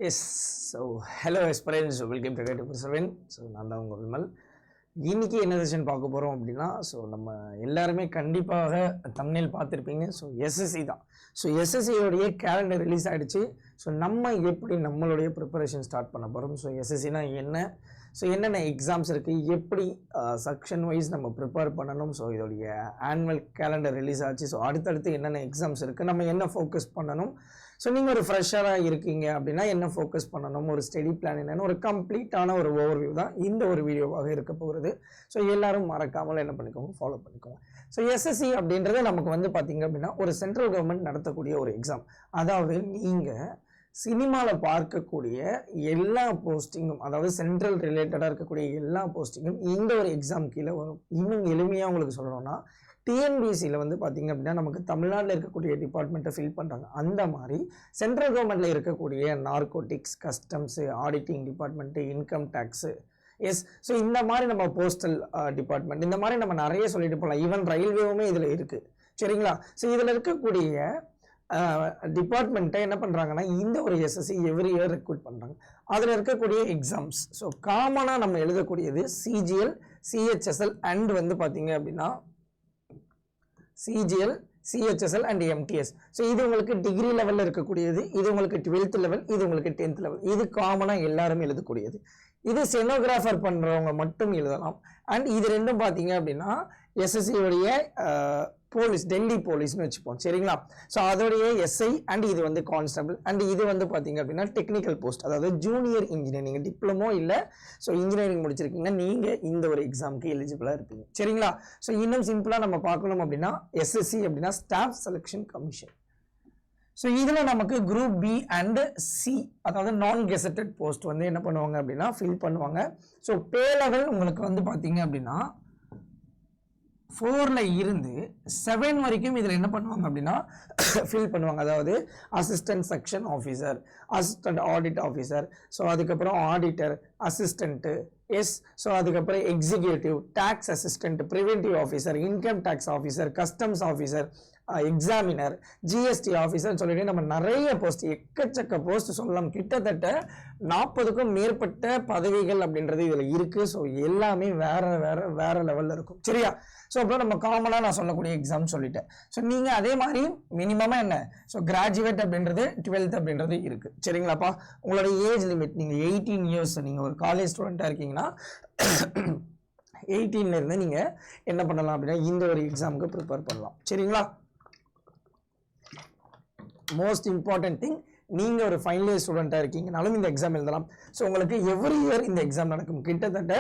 Yes, so hello aspirants, welcome to Creative Perseverance. So நான் தான் உங்கள் விமல். இன்னைக்கு என்ன செஷன் பார்க்க போகிறோம் அப்படின்னா, ஸோ நம்ம எல்லாருமே கண்டிப்பாக தம்ப்நெயில் பார்த்துருப்பீங்க. ஸோ எஸ்எஸ்சி தான். ஸோ எஸ்எஸ்சியோடைய கேலண்டர் ரிலீஸ் ஆகிடுச்சு. ஸோ நம்ம எப்படி நம்மளுடைய ப்ரிப்பரேஷன் ஸ்டார்ட் பண்ண போகிறோம், ஸோ எஸ்எஸ்சினா என்ன, ஸோ என்னென்ன எக்ஸாம்ஸ் இருக்குது, எப்படி செக்ஷன் வைஸ் நம்ம ப்ரிப்பேர் பண்ணணும், ஸோ இதோடைய ஆனுவல் கேலண்டர் ரிலீஸ் ஆச்சு. ஸோ அடுத்தடுத்து என்னென்ன எக்ஸாம்ஸ் இருக்குது, நம்ம என்ன ஃபோக்கஸ் பண்ணணும், ஸோ நீங்கள் ஒரு ஃப்ரெஷராக இருக்கீங்க அப்படின்னா என்ன ஃபோக்கஸ் பண்ணணும், ஒரு ஸ்டடி பிளான் என்னென்னு ஒரு கம்ப்ளீட்டான ஒரு ஓவர்வியூ தான் இந்த ஒரு வீடியோவாக இருக்க போகிறது. ஸோ எல்லாரும் மறக்காமல் என்ன பண்ணிக்கோங்க, ஃபாலோ பண்ணிக்கோங்க. ஸோ எஸ்எஸ்சி அப்படின்றது நமக்கு வந்து பார்த்தீங்க அப்படின்னா ஒரு சென்ட்ரல் கவர்மெண்ட் நடத்தக்கூடிய ஒரு எக்ஸாம். அதாவது நீங்கள் சினிமாவில் பார்க்கக்கூடிய எல்லா போஸ்டிங்கும், அதாவது சென்ட்ரல் ரிலேட்டடாக இருக்கக்கூடிய எல்லா போஸ்டிங்கும் இந்த ஒரு எக்ஸாம் கீழே வரும். இன்னும் எளிமையாக உங்களுக்கு சொல்லணும்னா டிஎன்பிசியில் வந்து பார்த்திங்க அப்படின்னா நமக்கு தமிழ்நாட்டில் இருக்கக்கூடிய டிபார்ட்மெண்ட்டை ஃபில் பண்ணுறாங்க. அந்த மாதிரி சென்ட்ரல் கவர்மெண்ட்டில் இருக்கக்கூடிய narcotics, customs, auditing department, income tax, yes, so இந்த மாதிரி நம்ம போஸ்டல் டிபார்ட்மெண்ட், இந்த மாதிரி நம்ம நிறைய சொல்லிட்டு போகலாம். ஈவன் ரயில்வேவுமே இதில் இருக்குது, சரிங்களா? ஸோ இதில் இருக்கக்கூடிய டிபார்ட்மெண்ட்டை என்ன பண்ணுறாங்கன்னா இந்த ஒரு எஸ்எஸ்சி எவ்ரி இயர் ரெக்ரூட் பண்ணுறாங்க. அதில் இருக்கக்கூடிய எக்ஸாம்ஸ் ஸோ காமனாக நம்ம எழுதக்கூடியது சிஜிஎல், சிஹெச்எஸ்எல் அண்ட் வந்து பார்த்தீங்க அப்படின்னா CGL, CHSL and MTS. So இது உங்களுக்கு டிகிரி லெவலில் இருக்கக்கூடியது, இது உங்களுக்கு 12th லெவல், இது உங்களுக்கு 10th லெவல். இது காமனாக எல்லாருமே எழுதக்கூடியது. இது செனோகிராஃபர் பண்ணுறவங்க மட்டும் எழுதலாம். அண்ட் இது ரெண்டும் பார்த்தீங்க அப்படின்னா எஸ்எஸ்சியோடைய போலீஸ், டெல்லி போலீஸ்னு வச்சுப்போம், சரிங்களா? ஸோ அதோடைய எஸ்ஐ அண்ட் இது வந்து கான்ஸ்டபிள் அண்ட் இது வந்து பார்த்தீங்க அப்படின்னா டெக்னிக்கல் போஸ்ட், அதாவது ஜூனியர் இன்ஜினியர். நீங்கள் டிப்ளமோ இல்லை, ஸோ இன்ஜினியரிங் முடிச்சிருக்கீங்க, நீங்கள் இந்த ஒரு எக்ஸாமுக்கு எலிஜிபிளாக இருப்பீங்க, சரிங்களா? ஸோ இன்னும் சிம்பிளாக நம்ம பார்க்கணும் அப்படின்னா எஸ்எஸ்சி அப்படின்னா ஸ்டாஃப் செலெக்ஷன் கமிஷன். ஸோ இதில் நமக்கு குரூப் பி அண்ட் சி, அதாவது நான் கெசட்டட் போஸ்ட் வந்து என்ன பண்ணுவாங்க அப்படின்னா ஃபில் பண்ணுவாங்க. ஸோ பே லெவல் உங்களுக்கு வந்து பார்த்தீங்க அப்படின்னா 4ல் இருந்து 7 வரைக்கும் இதில் என்ன பண்ணுவாங்க அப்படின்னா ஃபில் பண்ணுவாங்க. அதாவது assistant section officer, assistant audit officer, so அதுக்கப்புறம் ஆடிட்டர், அசிஸ்டண்ட்டு, எஸ், ஸோ அதுக்கப்புறம் executive, tax assistant, preventive officer, income tax officer, customs officer, examiner, GST ஆஃபீஸர்னு சொல்லிட்டு நம்ம நிறைய போஸ்ட், எக்கச்சக்க போஸ்ட் சொல்லலாம். கிட்டத்தட்ட 40க்கும் மேற்பட்ட பதவிகள் அப்படின்றது இதில் இருக்குது. ஸோ எல்லாமே வேற லெவலில் இருக்கும், சரியா? ஸோ அப்புறம் நம்ம காமனாக நான் சொல்லக்கூடிய எக்ஸாம் சொல்லிட்டேன். ஸோ நீங்கள் அதே மாதிரி மினிமமாக என்ன, ஸோ கிராஜுவேட் அப்படின்றது 12th அப்படின்றது இருக்குது, சரிங்களாப்பா? உங்களோட ஏஜ் லிமிட் நீங்கள் 18 இயர்ஸ், நீங்கள் ஒரு காலேஜ் ஸ்டூடெண்ட்டாக இருக்கீங்கன்னா 18ல இருந்து நீங்கள் என்ன பண்ணலாம் அப்படின்னா இந்த ஒரு எக்ஸாமுக்கு ப்ரிப்பேர் பண்ணலாம், சரிங்களா? மோஸ்ட் இம்பார்ட்டன்ட் திங், நீங்கள் ஒரு ஃபைனல் இயர் ஸ்டூடெண்ட்டாக இருக்கீங்கனாலும் இந்த எக்ஸாம் எழுதலாம். ஸோ உங்களுக்கு எவ்ரி இயர் இந்த எக்ஸாம் நடக்கும். கிட்டத்தட்ட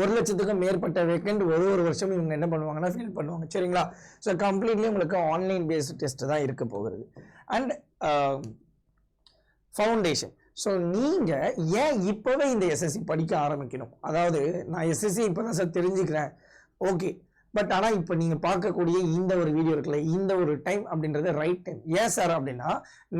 1,00,000க்கும் மேற்பட்ட வேக்கண்ட் ஒரு வருஷம் இவங்க என்ன பண்ணுவாங்கன்னா ஃபில் பண்ணுவாங்க, சரிங்களா? ஸோ கம்ப்ளீட்லி உங்களுக்கு ஆன்லைன் பேஸ்டு டெஸ்ட் தான் இருக்க போகிறது. அண்ட் ஃபவுண்டேஷன், ஸோ நீங்கள் ஏன் இப்போவே இந்த எஸ்எஸ்சி படிக்க ஆரம்பிக்கணும்? அதாவது நான் எஸ்எஸ்சி இப்போ தான் சார் தெரிஞ்சுக்கிறேன், ஓகே, பட் ஆனால் இப்போ நீங்கள் பார்க்கக்கூடிய இந்த ஒரு வீடியோ இருக்குல்ல, இந்த ஒரு டைம் அப்படின்றது ரைட் டைம். ஏன் சார் அப்படின்னா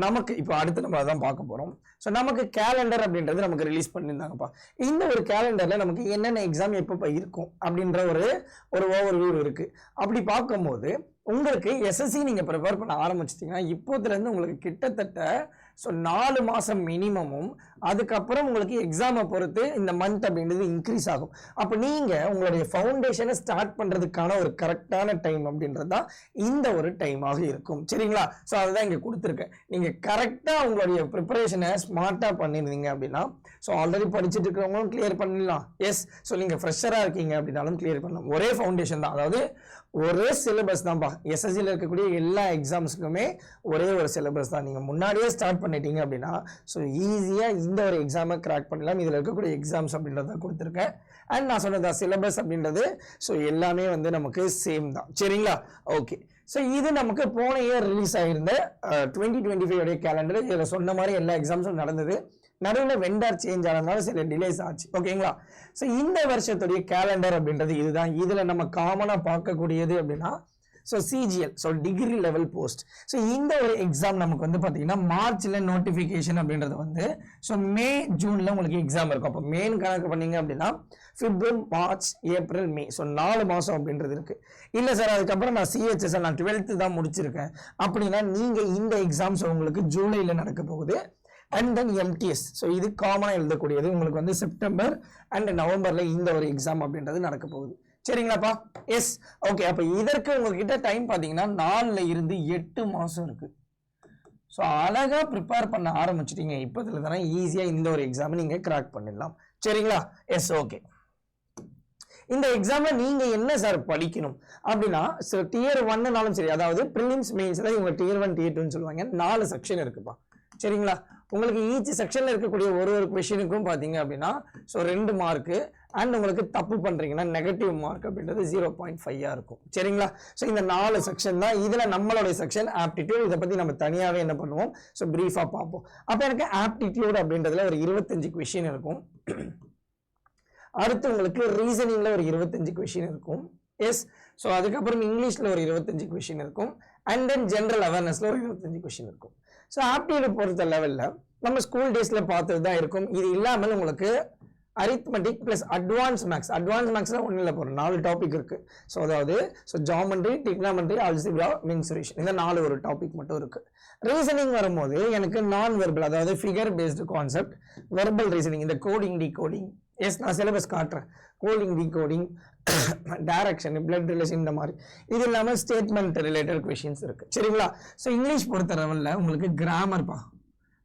நமக்கு இப்போ அடுத்து நம்ம அதான் பார்க்க போகிறோம். ஸோ நமக்கு கேலண்டர் அப்படின்றது நமக்கு ரிலீஸ் பண்ணியிருந்தாங்கப்பா. இந்த ஒரு கேலண்டரில் நமக்கு என்னென்ன எக்ஸாம் எப்போ இருக்கும் அப்படின்ற ஒரு ஓவர்வியூ இருக்குது. அப்படி பார்க்கும்போது உங்களுக்கு எஸ்எஸ்சி நீங்கள் ப்ரிப்பேர் பண்ண ஆரம்பிச்சிட்டிங்கன்னா இப்போதுலேருந்து உங்களுக்கு கிட்டத்தட்ட ஸோ 4 மாதம் மினிமமும், அதுக்கப்புறம் உங்களுக்கு எக்ஸாமை பொறுத்து இந்த மந்த் அப்படின்றது இன்க்ரீஸ் ஆகும். அப்போ நீங்கள் உங்களுடைய ஃபவுண்டேஷனை ஸ்டார்ட் பண்ணுறதுக்கான ஒரு கரெக்டான டைம் அப்படின்றது தான் இந்த ஒரு டைமாக இருக்கும், சரிங்களா? ஸோ அதுதான் இங்கே கொடுத்துருக்கேன். நீங்கள் கரெக்டாக உங்களுடைய ப்ரிப்பரேஷனை ஸ்மார்ட்டாக பண்ணியிருந்தீங்க அப்படின்னா ஸோ ஆல்ரெடி படிச்சுட்டு இருக்கிறவங்களும் கிளியர் பண்ணிடலாம். எஸ், ஸோ நீங்கள் ஃப்ரெஷராக இருக்கீங்க அப்படின்னாலும் கிளியர் பண்ணலாம். ஒரே ஃபவுண்டேஷன் தான், அதாவது ஒரே சிலபஸ் தான்ப்பா. எஸ்எஸ்சியில் இருக்கக்கூடிய எல்லா எக்ஸாம்ஸுக்குமே ஒரே ஒரு சிலபஸ் தான். நீங்கள் முன்னாடியே ஸ்டார்ட் பண்ணிட்டீங்க அப்படின்னா ஸோ ஈஸியாக இந்த ஒரு எக்ஸாமை கிராக் பண்ணலாம். இதில் இருக்கக்கூடிய எக்ஸாம்ஸ் அப்படின்றத கொடுத்துருக்கேன். அண்ட் நான் சொன்னதா சிலபஸ் அப்படின்றது ஸோ எல்லாமே வந்து நமக்கு சேம் தான், சரிங்களா? ஓகே, ஸோ இது நமக்கு போன இயர் ரிலீஸ் ஆகியிருந்த 2025 கேலண்டர். இதில் சொன்ன மாதிரி எல்லா எக்ஸாம்ஸும் நடந்தது. நடுவில் வெண்டர் சேஞ்ச் ஆனதுனால சில டிலேஸ் ஆச்சு, ஓகேங்களா? ஸோ இந்த வருஷத்துடைய கேலண்டர் அப்படின்றது இதுதான். இதில் நம்ம காமனாக பார்க்கக்கூடியது அப்படின்னா so CGL, so degree level post. So இந்த ஒரு எக்ஸாம் நமக்கு வந்து பார்த்தீங்கன்னா மார்ச்ல நோட்டிஃபிகேஷன் அப்படின்றது வந்து ஸோ மே ஜூன்ல உங்களுக்கு எக்ஸாம் இருக்கும். அப்போ மேன் கணக்கு பண்ணீங்க அப்படின்னா பிப்ரவரி, மார்ச், ஏப்ரல், மே, ஸோ 4 மாதம் அப்படின்றது இருக்கு. இல்லை சார் அதுக்கப்புறம் நான் சிஹெச்எஸ்எல் நான் 12th தான் முடிச்சிருக்கேன் அப்படின்னா நீங்கள் இந்த எக்ஸாம்ஸ் உங்களுக்கு ஜூலையில் நடக்க போகுது. அண்ட் தென் எம்டிஎஸ், ஸோ இது காமனாக எழுதக்கூடியது உங்களுக்கு வந்து செப்டம்பர் அண்ட் நவம்பர்ல இந்த ஒரு எக்ஸாம் அப்படின்றது நடக்க போகுது. சரிங்களாப்பா? Yes, okay. அப்போ இதற்கு உங்ககிட்ட டைம் பார்த்தீங்கன்னா 4ல இருந்து 8 மாதம் இருக்கு. ஸோ அழகாக ப்ரிப்பேர் பண்ண ஆரம்பிச்சிட்டீங்க இப்போதுல தானே ஈஸியாக இந்த ஒரு எக்ஸாமை நீங்கள் கிராக் பண்ணிடலாம். சரிங்களா? Yes, okay. இந்த எக்ஸாம்ல நீங்க என்ன சார் படிக்கணும் அப்படின்னா டியர் 1னாலும் சரி, அதாவது ப்ரிலிம்ஸ் மெயின்ஸ்ல இவங்க டியர் 1 டியர் 2ன்னு சொல்லுவாங்க. 4 செக்ஷன் இருக்குப்பா. சரிங்களா? உங்களுக்கு ஈச் செக்ஷன்ல இருக்கக்கூடிய ஒரு கொஸ்டினுக்கும் பாத்தீங்க அப்படின்னா ஸோ 2 மார்க்கு அண்ட் உங்களுக்கு தப்பு பண்றீங்கன்னா நெகட்டிவ் மார்க் அப்படின்றது 0.5 இருக்கும். சரிங்களா? ஸோ இந்த 4 செக்ஷன் தான். இதுல நம்மளுடைய செக்ஷன் ஆப்டிடியூட். இதை பத்தி நம்ம தனியாவே என்ன பண்ணுவோம், ஸோ பிரீஃபா பார்ப்போம். அப்ப எனக்கு ஆப்டிடியூட் அப்படின்றதுல ஒரு 25 கொஸ்டின் இருக்கும். அடுத்து உங்களுக்கு ரீசனிங்ல ஒரு 25 கொஸ்டின் இருக்கும். எஸ், ஸோ அதுக்கப்புறம் இங்கிலீஷ்ல ஒரு 25 கொஸ்டின் இருக்கும். அண்ட் தென் ஜென்ரல் அவேர்னஸ்ல ஒரு 25 கொஸ்டின் இருக்கும். ஸோ ஆப்டிடியூட் பொறுத்த லெவலில் நம்ம ஸ்கூல் டேஸில் பார்த்தது தான் இருக்கும். இது இல்லாமல் உங்களுக்கு arithmetic plus advance maths. Advance மேக்ஸில் ஒன்றும் இல்லை, போகிற 4 டாபிக் இருக்குது. ஸோ அதாவது ஜாமெண்ட்ரி, டிக்னாமெண்ட்ரி, அல்ஜிப்ரா, மென்சுரேஷன், இந்த 4 ஒரு டாபிக் மட்டும் இருக்குது. ரீசனிங் வரும்போது எனக்கு நான் வெர்பல், அதாவது figure based concept, verbal reasoning, இந்த கோடிங் டிகோடிங். எஸ், நான் சிலபஸ் காட்டுறேன். Coding decoding, direction, blood relation, இந்த மாதிரி. இது இல்லாமல் ஸ்டேட்மெண்ட் ரிலேட்டட் கொஸ்டின்ஸ் இருக்கு. சரிங்களா? ஸோ இங்கிலீஷ் பொறுத்த லெவலில் உங்களுக்கு கிராமர்ப்பா,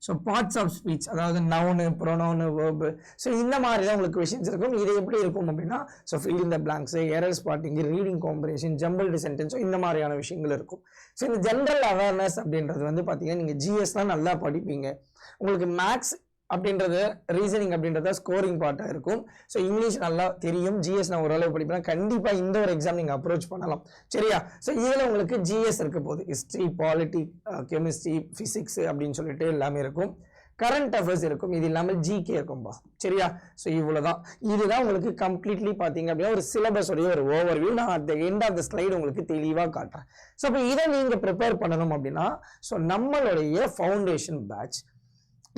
ஸோ பார்ட்ஸ் ஆஃப் ஸ்பீச், அதாவது நவுனு, ப்ரொனவுனு, வேர்பு, ஸோ இந்த மாதிரி தான் உங்களுக்கு கொஸ்டின்ஸ் இருக்கும். இது எப்படி இருக்கும் அப்படின்னா so fill in the blanks, error spotting, reading comprehension, jumbled sentence, இந்த மாதிரியான விஷயங்கள் இருக்கும். ஸோ இந்த ஜென்ரல் அவேர்னஸ் அப்படின்றது வந்து பார்த்தீங்கன்னா நீங்கள் ஜிஎஸ்லாம் நல்லா படிப்பீங்க. உங்களுக்கு மேக்ஸ் அப்படின்றது, ரீசனிங் அப்படின்றத ஸ்கோரிங் பார்ட்டாக இருக்கும். ஸோ இங்கிலீஷ் நல்லா தெரியும், ஜிஎஸ் நான் ஓரளவு படிப்பேன். கண்டிப்பாக இந்த ஒரு எக்ஸாம் நீங்கள் அப்ரோச் பண்ணலாம். சரியா? ஸோ இதில் உங்களுக்கு ஜிஎஸ் இருக்க போகுது, ஹிஸ்ட்ரி, பாலிட்டி, கெமிஸ்ட்ரி, ஃபிசிக்ஸ் அப்படின்னு சொல்லிட்டு எல்லாமே இருக்கும். கரண்ட் அஃபேர்ஸ் இருக்கும். இது இல்லாமல் ஜிகே இருக்கும்பா. சரியா? ஸோ இவ்வளோதான். இதுதான் உங்களுக்கு கம்ப்ளீட்லி பார்த்தீங்க அப்படின்னா ஒரு சிலபஸ் உடைய ஒரு ஓவர்வியூ. நான் at the end of the slide உங்களுக்கு தெளிவாக காட்டுறேன். ஸோ இப்போ இதை நீங்கள் ப்ரிப்பேர் பண்ணணும் அப்படின்னா ஸோ நம்மளுடைய ஃபவுண்டேஷன் பேட்ச்,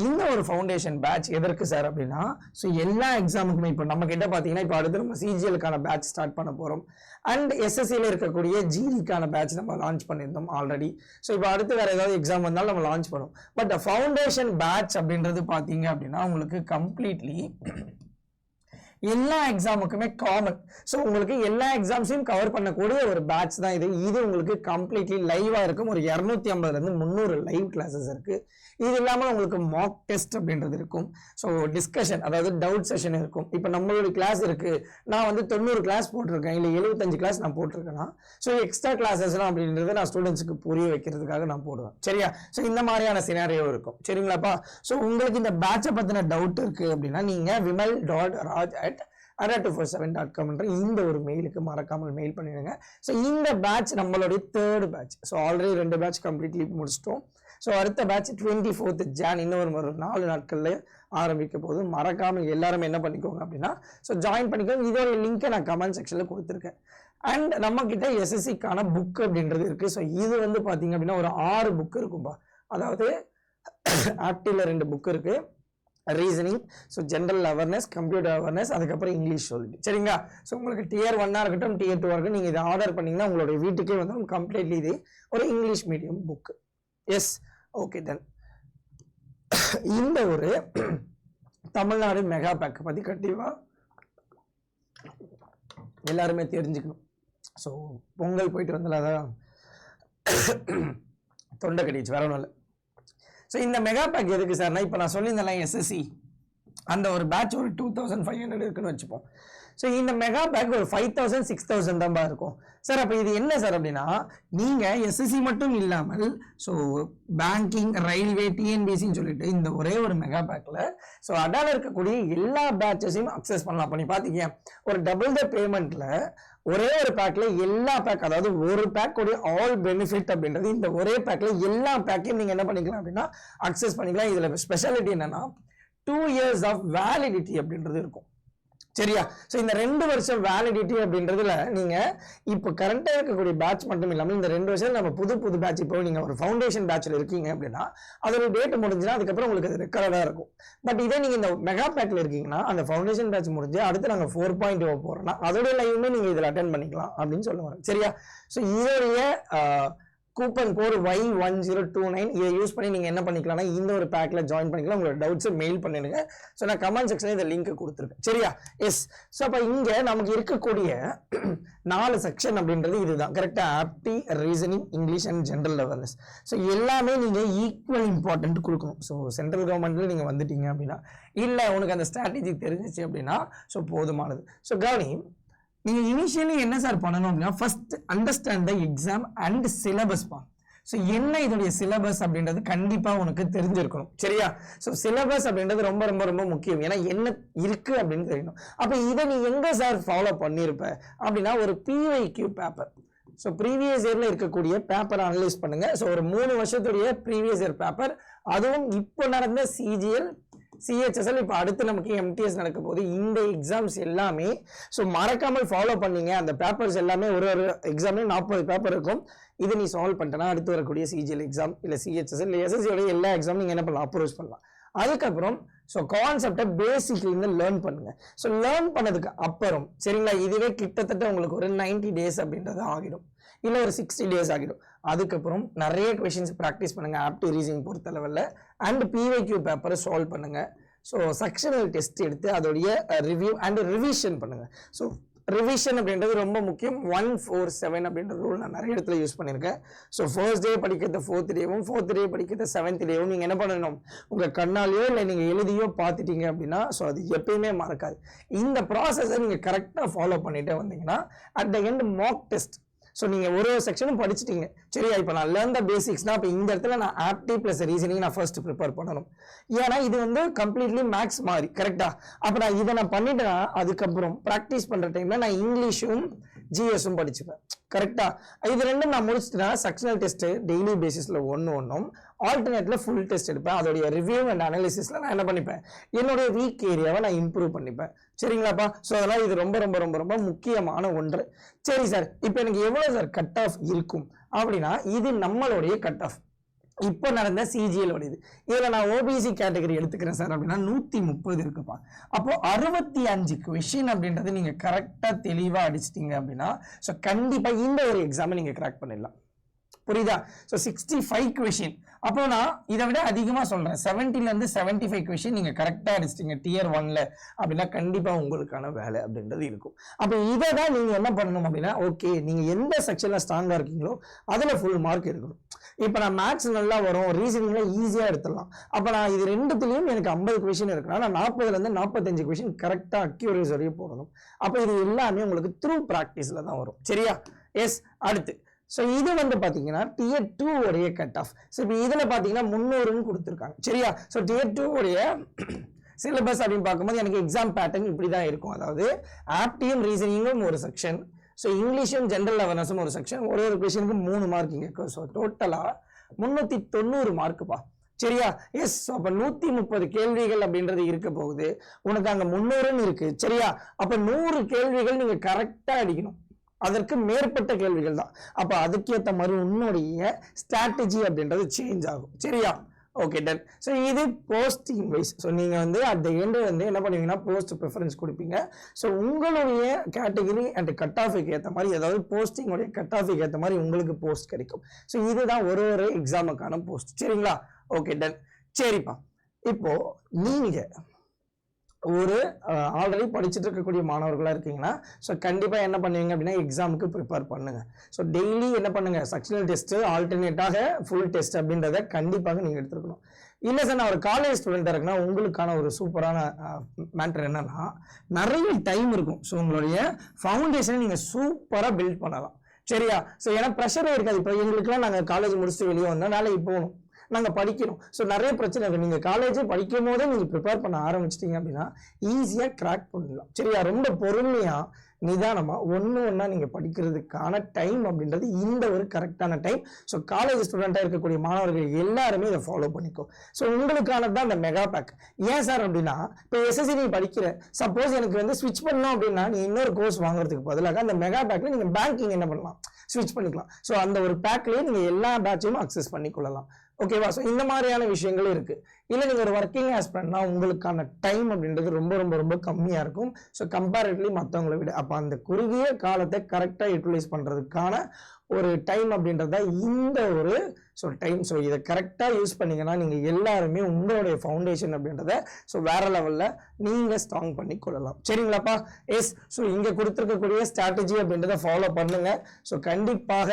இந்த ஒரு ஃபவுண்டேஷன் பேட்ச் எதற்கு சார் அப்படின்னா ஸோ எல்லா எக்ஸாமுக்குமே இப்போ நம்ம கிட்ட பார்த்தீங்கன்னா இப்போ அடுத்து நம்ம சிஜிஎலுக்கான பேட்ச் ஸ்டார்ட் பண்ண போகிறோம். அண்ட் எஸ்எஸ்சியில் இருக்கக்கூடிய ஜிடிக்கான பேட்ச் நம்ம லான்ச் பண்ணியிருந்தோம் ஆல்ரெடி. ஸோ இப்போ அடுத்து வேறு ஏதாவது எக்ஸாம் வந்தாலும் நம்ம லான்ச் பண்ணுவோம். பட் ஃபவுண்டேஷன் பேட்ச் அப்படின்றது பார்த்தீங்க அப்படின்னா உங்களுக்கு கம்ப்ளீட்லி எல்லா எக்ஸாமுக்குமே காமன். ஸோ உங்களுக்கு எல்லா எக்ஸாம்ஸையும் கவர் பண்ணக்கூடிய ஒரு பேட்ச் தான் இது. இது உங்களுக்கு கம்ப்ளீட்லி லைவாக இருக்கும். ஒரு 250 300 லைவ் கிளாஸஸ் இருக்குது. இது இல்லாமல் உங்களுக்கு மாக் டெஸ்ட் அப்படின்றது இருக்கும். ஸோ டிஸ்கஷன், அதாவது டவுட் செஷன் இருக்கும். இப்போ நம்மளுடைய கிளாஸ் இருக்குது, நான் வந்து 90 கிளாஸ் போட்டிருக்கேன், இல்லை 75 கிளாஸ் நான் போட்டிருக்கேன்னா ஸோ எக்ஸ்ட்ரா கிளாஸஸ்லாம் அப்படின்றத நான் ஸ்டூடெண்ட்ஸுக்கு புரிய வைக்கிறதுக்காக நான் போடுவேன். சரியா? ஸோ இந்த மாதிரியான சினாரியோ இருக்கும். சரிங்களாப்பா? ஸோ உங்களுக்கு இந்த பேட்சை பற்றின டவுட் இருக்குது அப்படின்னா நீங்கள் vimal.raj@adda247.com இந்த ஒரு மெயிலுக்கு மறக்காமல் மெயில் பண்ணிடுங்க. ஸோ இந்த பேட்ச் நம்மளுடைய 3rd batch. So already 2 batch completely முடிச்சிட்டோம். ஸோ அடுத்த பேட்ச் 24th Jan, இன்னும் ஒரு 4 நாட்களில் ஆரம்பிக்க போது. மறக்காமல் எல்லாருமே என்ன பண்ணிக்கோங்க அப்படின்னா ஸோ ஜாயின் பண்ணிக்கோங்க. இதோட லிங்கை நான் கமெண்ட் செக்ஷனில் கொடுத்துருக்கேன். அண்ட் நம்ம கிட்ட எஸ்எஸ்சிக்கான புக் அப்படின்றது இருக்குது. ஸோ இது வந்து பார்த்தீங்க அப்படின்னா ஒரு 6 புக் இருக்கும்பா. அதாவது ஆப்டியில் 2 புக் இருக்குது, reasoning, so general awareness, computer awareness, அதுக்கப்புறம் இங்கிலீஷ் சொல்லிட்டு. சரிங்களா? ஸோ உங்களுக்கு டியர் 1 இருக்கட்டும், டியர் 2 இருக்கட்டும், நீங்கள் இதை ஆர்டர் பண்ணிங்கன்னா உங்களுடைய வீட்டுக்கே வந்து கம்ப்ளீட்லி இது ஒரு English medium book. Yes, okay done. இந்த ஒரு தமிழ்நாடு மெகா பேக் பற்றி கண்டிப்பாக எல்லாருமே தெரிஞ்சுக்கணும். ஸோ பொங்கல் போயிட்டு வந்தால அதான் தொண்டை கட்டிச்சு, வேற ஒன்றும் இல்லை. ஸோ இந்த மெகா பேக் எதுக்கு சார்னா இப்போ நான் சொல்லியிருந்தேன் எஸ்எஸ்சி அந்த ஒரு பேட்ச் ஒரு 2500 இருக்குன்னு வச்சுப்போம். ஸோ இந்த மெகா பேக் ஒரு 5000 6000 தான் இருக்கும் சார். அப்போ இது என்ன சார் அப்படின்னா நீங்கள் எஸ்எஸ்சி மட்டும் இல்லாமல் ஸோ பேங்கிங், ரயில்வே, டிஎன்பிஎஸ்சின்னு சொல்லிட்டு இந்த ஒரே ஒரு மெகா பேக்கில் ஸோ அடால இருக்கக்கூடிய எல்லா பேட்சஸையும் அக்சஸ் பண்ணலாம். அப்போ நீ பார்த்தீங்க ஒரு டபுள் த பேமெண்ட்டில் ஒரே ஒரு பேக்ல எல்லா பேக், அதாவது ஒரு பேக் உடைய ஆல் பெனிஃபிட் அப்படின்றது இந்த ஒரே பேக்ல எல்லா பேக்கையும் நீங்க என்ன பண்ணிக்கலாம் அப்படின்னா அக்சஸ் பண்ணிக்கலாம். இதுல ஸ்பெஷாலிட்டி என்னன்னா 2 years ஆஃப் வேலிடிட்டி அப்படின்றது இருக்கும். சரியா? ஸோ இந்த 2 வருஷம் வேலிடிட்டி அப்படின்றதுல நீங்க இப்போ கரண்டா இருக்கக்கூடிய பேட்ச் மட்டும் இல்லாமல் இந்த 2 வருஷம் நம்ம புது பேட்ச் இப்போ நீங்க ஒரு ஃபவுண்டேஷன் பேட்ச்ல இருக்கீங்க அப்படின்னா அதோட டேட் முடிஞ்சுன்னா அதுக்கப்புறம் உங்களுக்கு அது ரெக்கார்டா இருக்கும். பட் இதே நீங்க இந்த மெகா பேக்ல இருக்கீங்கன்னா அந்த ஃபவுண்டேஷன் பேட்ச் முடிஞ்சு அடுத்து நாங்க 4.0 போறோம்னா அதோட லைவுமே நீங்க இதில் அட்டென்ட் பண்ணிக்கலாம் அப்படின்னு சொல்ல வரேன். சரியா? ஸோ இதோடைய கூப்பன் கோடு Y1029 இதை யூஸ் பண்ணி நீங்கள் என்ன பண்ணிக்கலாம்னா இந்த ஒரு பேக்கில் ஜாயின் பண்ணிக்கலாம். உங்களோட டவுட்ஸை மெயில் பண்ணிடுங்க. ஸோ நான் கமெண்ட் செக்ஷனில் இந்த லிங்க் கொடுத்துருக்கேன். சரியா? எஸ். ஸோ அப்போ இங்கே நமக்கு இருக்கக்கூடிய 4 செக்ஷன் அப்படின்றது இதுதான். கரெக்டாக apti, reasoning, English and general awareness. So எல்லாமே நீங்கள் ஈக்குவல் இம்பார்ட்டன்ட் கொடுக்கணும். ஸோ சென்ட்ரல் கவர்மெண்ட்டில் நீங்கள் வந்துட்டீங்க அப்படின்னா இல்லை உனக்கு அந்த ஸ்ட்ராட்டஜி தெரிஞ்சிச்சு அப்படின்னா ஸோ போதுமானது. ஸோ கவனி, நீங்க இனிஷியலி என்ன சார் பண்ணணும் அப்படின்னா first understand the exam and syllabus பா. ஸோ என்ன இதோடைய சிலபஸ் அப்படின்றது கண்டிப்பா உனக்கு தெரிஞ்சிருக்கணும். சரியா? ஸோ சிலபஸ் அப்படின்றது ரொம்ப ரொம்ப ரொம்ப முக்கியம். ஏன்னா என்ன இருக்கு அப்படின்னு தெரியணும். அப்ப இதை நீ எங்க சார் ஃபாலோ பண்ணியிருப்ப அப்படின்னா ஒரு PYQ பேப்பர். ஸோ ப்ரீவியஸ் இயர்ல இருக்கக்கூடிய பேப்பர் அனலைஸ் பண்ணுங்க. ஸோ ஒரு 3 வருஷத்துடைய ப்ரீவியஸ் இயர் பேப்பர், அதுவும் இப்போ நடந்த CGL CHSL இப்போ அடுத்து நமக்கு MTS நடக்க போகுது. இந்த எக்ஸாம்ஸ் எல்லாமே ஸோ மறக்காமல் ஃபாலோ பண்ணீங்க. அந்த பேப்பர்ஸ் எல்லாமே ஒரு எக்ஸாம்லேயும் 40 பேப்பர் இருக்கும். இதை நீ சால்வ் பண்ணிட்டேன்னா அடுத்து வரக்கூடிய CGL எக்ஸாம் இல்லை CHSL இல்லை SSC எல்லா எக்ஸாமும் நீங்கள் என்ன பண்ணலாம், அப்ரோச் பண்ணலாம். அதுக்கப்புறம் ஸோ கான்செப்டை பேசிக்லேருந்து லேர்ன் பண்ணுங்க. ஸோ லேர்ன் பண்ணதுக்கு அப்புறம் சரிங்களா, இதுவே கிட்டத்தட்ட உங்களுக்கு ஒரு 90 டேஸ் அப்படின்றது ஆகிடும், இல்லை ஒரு 60 டேஸ் ஆகிடும். அதுக்கப்புறம் நிறைய கொஷின்ஸ் ப்ராக்டிஸ் பண்ணுங்க ஆப்டி ரீசனிங் பொறுத்த லெவலில் அண்ட் PYQ பேப்பரை சால்வ் பண்ணுங்க. ஸோ செக்ஷனல் டெஸ்ட் எடுத்து அதோடைய ரிவ்யூ அண்ட் ரிவிஷன் பண்ணுங்க. ஸோ ரிவிஷன் அப்படின்றது ரொம்ப முக்கியம். 147 அப்படின்ற ரூல் நான் நிறைய இடத்துல யூஸ் பண்ணியிருக்கேன். ஸோ ஃபர்ஸ்ட் டே படிக்கிறது 4th டேவும் 4th டே படிக்கிறது 7th டேவும் நீங்கள் என்ன பண்ணணும், உங்கள் கண்ணாலேயோ இல்லை நீங்கள் எழுதியோ பார்த்துட்டீங்க அப்படின்னா ஸோ அது எப்பயுமே மறக்காது. இந்த ப்ராசஸை நீங்கள் கரெக்டாக ஃபாலோ பண்ணிட்டே வந்தீங்கன்னா at the end Mach test. So நீங்கள் ஒரு செக்ஷனும் படிச்சிட்டீங்க. சரியா? இப்போ நான் லேர்ன் த பேசிக்ஸ்னா இப்போ இந்த இடத்துல நான் ஆப்டி ப்ளஸ் ரீசனிங் நான் ஃபர்ஸ்ட் ப்ரிப்பேர் பண்ணணும். ஏன்னா இது வந்து கம்ப்ளீட்லி மேக்ஸ் மாதிரி. கரெக்டா? அப்போ நான் இதை நான் பண்ணிட்டேன்னா அதுக்கப்புறம் ப்ராக்டிஸ் பண்ணுற டைமில் நான் இங்கிலீஷும் GSும் படிச்சுப்பேன். கரெக்டா? இது ரெண்டும் நான் முடிச்சுட்டேன்னா செக்ஷனல் டெஸ்ட் டெய்லி பேசிஸில் ஒன்றும் ஆல்டர்னேட்ல ஃபுல் டெஸ்ட் எடுப்பேன். அதோடைய ரிவ்யூ அண்ட் அனாலிசிஸ்ல நான் என்ன பண்ணிப்பேன், என்னுடைய வீக் ஏரியாவை நான் இம்ப்ரூவ் பண்ணிப்பேன். சரிங்களாப்பா? ஸோ அதெல்லாம் இது ரொம்ப ரொம்ப ரொம்ப ரொம்ப முக்கியமான ஒன்று. சரி சார், இப்போ எனக்கு எவ்வளோ சார் கட் ஆஃப் இருக்கும் அப்படின்னா இது நம்மளுடைய கட் ஆஃப் இப்போ நடந்த CGL உடையது. இதில் நான் OBC கேட்டகரி எடுத்துக்கிறேன் சார் அப்படின்னா 130 இருக்குப்பா. அப்போ 65 கொஷின் அப்படின்றது நீங்க கரெக்டா தெளிவா அடிச்சிட்டீங்க அப்படின்னா ஸோ கண்டிப்பா இந்த ஒரு எக்ஸாமை நீங்க கிராக் பண்ணிடலாம். புரியுதா? So 65 question. அப்போ நான் இதை விட அதிகமாக சொல்றேன், 70லேருந்து 75 கொஷின் நீங்க கரெக்டாக அடிச்சிட்டீங்க டியர் 1ல அப்படின்னா கண்டிப்பா உங்களுக்கான வேலை அப்படின்றது இருக்கும். அப்போ இதை தான் நீங்க என்ன பண்ணணும் அப்படின்னா ஓகே நீங்க எந்த செக்ஷன்ல ஸ்ட்ராங்கா இருக்கீங்களோ அதுல ஃபுல் மார்க் எடுக்கணும். இப்போ நான் மேத்ஸ் நல்லா வரும், ரீசனிங்ல ஈஸியா எடுத்துடலாம். அப்போ நான் இது ரெண்டுத்துலயும் எனக்கு 50 கொஷின் இருக்குன்னா நான் 40லேருந்து 45 கொஷின் கரெக்டா அக்யூரேஸ் வரையும் போடணும். அப்போ இது எல்லாமே உங்களுக்கு த்ரூ ப்ராக்டிஸ்ல தான் வரும். சரியா? எஸ். அடுத்து ஸோ இது வந்து பார்த்தீங்கன்னா Tier 2 உடைய கட் ஆஃப். ஸோ இப்போ இதில் பார்த்தீங்கன்னா 300ன்னு கொடுத்துருக்காங்க. சரியா? ஸோ Tier 2 உடைய சிலபஸ் அப்படின்னு பார்க்கும்போது எனக்கு எக்ஸாம் பேட்டர்ன் இப்படி தான் இருக்கும். அதாவது ஆப்டியும் ரீசனிங்கும் ஒரு செக்ஷன், ஸோ இங்கிலீஷும் ஜென்ரல் அவேர்னஸும் ஒரு செக்ஷன், ஒரு கொஷனுக்கு 3 மார்க் இங்கே இருக்கும். ஸோ டோட்டலாக 390 மார்க்குப்பா. சரியா? எஸ். அப்போ 130 கேள்விகள் அப்படின்றது இருக்க போகுது. உனக்கு அங்கே 300ன்னு இருக்கு. சரியா? அப்போ 100 கேள்விகள் நீங்கள் கரெக்டாக அடிக்கணும். அதற்கு மேற்பட்ட கேள்விகள் தான். அப்ப அதுக்கேற்ற மாதிரி உன்னுடைய ஸ்ட்ராட்டஜி அப்படின்றது சேஞ்ச் ஆகும். சரியா? Okay done. ஸோ இது போஸ்டிங் வைஸ். ஸோ நீங்க வந்து அட் த எண்ட் வந்து என்ன பண்ணுவீங்கன்னா போஸ்ட் ப்ரிஃபரன்ஸ் கொடுப்பீங்க. ஸோ உங்களுடைய கேட்டகரி அண்ட் கட் ஆஃபுக்கு ஏற்ற மாதிரி அதாவது போஸ்டிங்கோடைய கட் ஆஃபுக்கு ஏற்ற மாதிரி உங்களுக்கு போஸ்ட் கிடைக்கும். ஸோ இதுதான் ஒரு எக்ஸாமுக்கான போஸ்ட். சரிங்களா? Okay done. சரிப்பா, இப்போ நீங்க ஒரு ஆல்ரெடி படிச்சுட்டு இருக்கக்கூடிய மாணவர்களாக இருக்கீங்கன்னா ஸோ கண்டிப்பாக என்ன பண்ணுவீங்க அப்படின்னா எக்ஸாமுக்கு ப்ரிப்பேர் பண்ணுங்க. ஸோ டெய்லி என்ன பண்ணுங்க, செக்ஷனல் டெஸ்ட்டு ஆல்டர்னேட்டாக ஃபுல் டெஸ்ட் அப்படின்றத கண்டிப்பாக நீங்கள் எடுத்துருக்கணும். இல்லை சார் நான் ஒரு காலேஜ் ஸ்டூடெண்ட்டாக இருக்குன்னா உங்களுக்கான ஒரு சூப்பரான மேட்டர் என்னன்னா நிறைய டைம் இருக்கும். ஸோ உங்களுடைய ஃபவுண்டேஷனை நீங்கள் சூப்பராக பில்ட் பண்ணலாம். சரியா? ஸோ ஏன்னா ப்ரெஷரே இருக்காது. இப்போ எங்களுக்குலாம் நாங்கள் காலேஜ் முடிச்சுட்டு வெளியே வந்தால் வேலைக்கு போகணும், நாங்கள் படிக்கணும். ஸோ நிறைய பிரச்சனை இருக்குது. நீங்கள் காலேஜே படிக்கும் போதே நீங்கள் ப்ரிப்பேர் பண்ண ஆரம்பிச்சிட்டிங்க அப்படின்னா ஈஸியாக கிராக் பண்ணிடலாம். சரியா? ரொம்ப பொறுமையாக நிதானமாக ஒன்றா நீங்கள் படிக்கிறதுக்கான டைம் அப்படின்றது இந்த ஒரு கரெக்டான டைம். ஸோ காலேஜ் ஸ்டூடெண்ட்டாக இருக்கக்கூடிய மாணவர்கள் எல்லாருமே இதை ஃபாலோ பண்ணிக்கோ. ஸோ உங்களுக்கானது தான் அந்த மெகா பேக். ஏன் சார் அப்படின்னா, இப்போ எஸ்எஸ்சி நீ படிக்கிற, சப்போஸ் எனக்கு வந்து ஸ்விட்ச் பண்ணோம் அப்படின்னா நீ இன்னொரு கோர்ஸ் வாங்குறதுக்கு பதிலாக அந்த மெகா பேக்கில் நீங்கள் பேங்கிங் என்ன பண்ணலாம், ஸ்விட்ச் பண்ணிக்கலாம். ஸோ அந்த ஒரு பேக்லேயே நீங்கள் எல்லா பேட்சையும் அக்சஸ் பண்ணிக்கொள்ளலாம். ஓகேவா? ஸோ இந்த மாதிரியான விஷயங்களும் இருக்குது. இல்லை நீங்கள் ஒரு ஒர்க்கிங் ஆஸ்பிரண்ட்னா உங்களுக்கான டைம் அப்படின்றது ரொம்ப ரொம்ப ரொம்ப கம்மியாக இருக்கும். ஸோ கம்பேரிட்டிவ்லி மற்றவங்களை விட அப்போ அந்த குறுகிய காலத்தை கரெக்டாக யூட்டிலைஸ் பண்ணுறதுக்கான ஒரு டைம் அப்படின்றது தான் இந்த ஒரு டைம். ஸோ இதை கரெக்டாக யூஸ் பண்ணிங்கன்னா நீங்கள் எல்லாருமே உங்களுடைய ஃபவுண்டேஷன் அப்படின்றத வேற லெவலில் நீங்கள் ஸ்ட்ராங் பண்ணி கொள்ளலாம். சரிங்களாப்பா? எஸ். ஸோ இங்கே கொடுத்துருக்கக்கூடிய ஸ்ட்ராட்டஜி அப்படின்றத ஃபாலோ பண்ணுங்க. ஸோ கண்டிப்பாக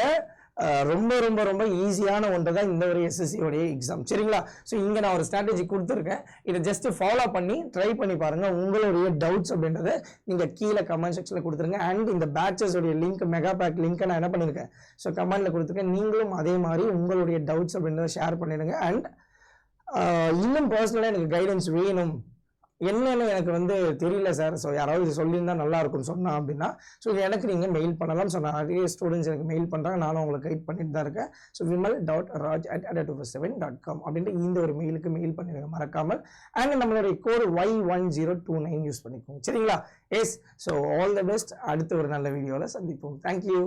ரொம்ப ரொம்ப ரொம்ப ஈஸியான ஒன்று தான் இந்த ஒரு எஸ்எஸ்சியோடைய எக்ஸாம். சரிங்களா? ஸோ இங்கே நான் ஒரு ஸ்ட்ராட்டஜி கொடுத்துருக்கேன். இதை ஜஸ்ட் ஃபாலோ பண்ணி ட்ரை பண்ணி பாருங்கள். உங்களுடைய டவுட்ஸ் அப்படின்றத நீங்கள் கீழே கமெண்ட் செக்ஷனில் கொடுத்துருங்க. அண்ட் இந்த பேட்சஸோடைய லிங்க், மெகா பேக் லிங்க்கை நான் என்ன பண்ணியிருக்கேன், ஸோ கமெண்ட்டில் கொடுத்துருக்கேன். நீங்களும் அதே மாதிரி உங்களுடைய டவுட்ஸ் அப்படின்றத ஷேர் பண்ணிடுங்க. அண்ட் இன்னும் பர்சனலாக எனக்கு கைடன்ஸ் வேணும், என்னன்னு எனக்கு வந்து தெரியல சார், ஸோ யாராவது சொல்லியிருந்தா நல்லா இருக்கும்னு சொன்னா அப்படின்னா ஸோ எனக்கு நீங்கள் மெயில் பண்ணலாம். ஸோ நிறைய ஸ்டூடெண்ட்ஸ் எனக்கு மெயில் பண்ணுறாங்க, நானும் உங்களுக்கு கைட் பண்ணிட்டு தான் இருக்கேன். ஸோ vimal.raj@247.com அப்படின்ட்டு இந்த ஒரு மெயிலுக்கு மெயில் பண்ணிடுங்க மறக்காமல். அண்ட் நம்மளுடைய கோடு Y1029 யூஸ் பண்ணிக்கோங்க. சரிங்களா? Yes. So all the best. அடுத்த ஒரு நல்ல வீடியோவில் சந்திப்போம். தேங்க்யூ.